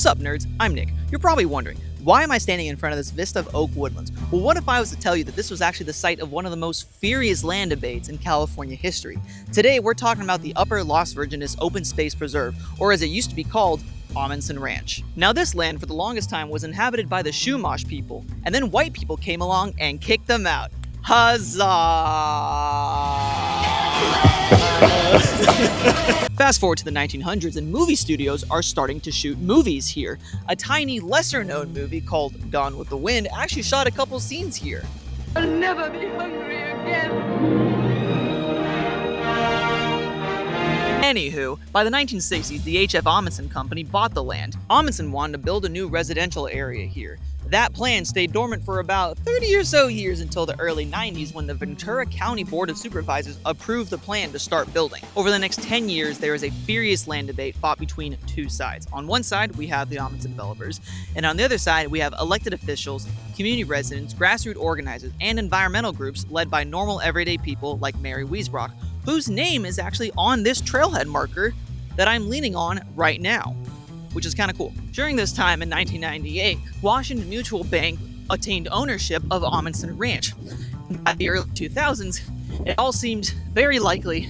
Sup nerds, I'm Nick. You're probably wondering, why am I standing in front of this vista of oak woodlands? Well, what if I was to tell you that this was actually the site of one of the most furious land debates in California history? Today, we're talking about the Upper Las Virgenes Open Space Preserve, or as it used to be called, Amundsen Ranch. Now, this land for the longest time was inhabited by the Chumash people, and then white people came along and kicked them out. Huzzah! Fast forward to the 1900s, and movie studios are starting to shoot movies here. A tiny, lesser-known movie called Gone with the Wind actually shot a couple scenes here. I'll never be hungry again. Anywho, by the 1960s, the H.F. Amundsen Company bought the land. Amundsen wanted to build a new residential area here. That plan stayed dormant for about 30 or so years until the early 90s when the Ventura County Board of Supervisors approved the plan to start building. Over the next 10 years, there is a furious land debate fought between two sides. On one side, we have the Amundsen developers, and on the other side, we have elected officials, community residents, grassroots organizers, and environmental groups led by normal everyday people like Mary Wiesbrock, whose name is actually on this trailhead marker that I'm leaning on right now, which is kind of cool. During this time in 1998, Washington Mutual Bank attained ownership of Amundsen Ranch. By the early 2000s, it all seemed very likely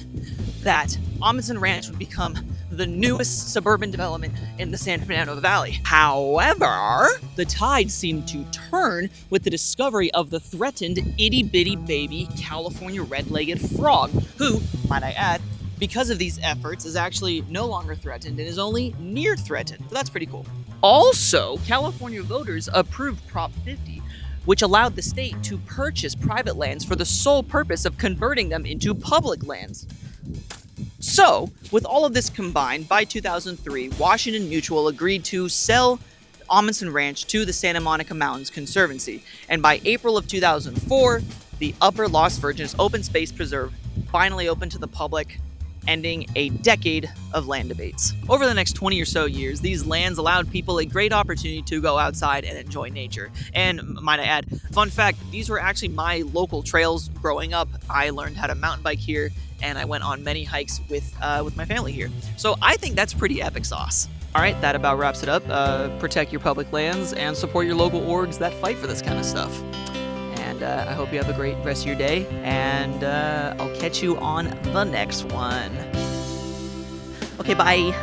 that Amundsen Ranch would become the newest suburban development in the San Fernando Valley. However, the tide seemed to turn with the discovery of the threatened itty-bitty baby California red-legged frog, who, might I add, because of these efforts, is actually no longer threatened and is only near threatened. So that's pretty cool. Also, California voters approved Prop 50, which allowed the state to purchase private lands for the sole purpose of converting them into public lands. So, with all of this combined, by 2003, Washington Mutual agreed to sell Amundsen Ranch to the Santa Monica Mountains Conservancy, and by April of 2004, the Upper Las Virgenes Open Space Preserve finally opened to the public, ending a decade of land debates. Over the next 20 or so years, these lands allowed people a great opportunity to go outside and enjoy nature. And might I add, fun fact, these were actually my local trails growing up. I learned how to mountain bike here, and I went on many hikes with my family here. So I think that's pretty epic sauce. All right, that about wraps it up. Protect your public lands and support your local orgs that fight for this kind of stuff. And I hope you have a great rest of your day, and I'll catch you on the next one. Okay, bye.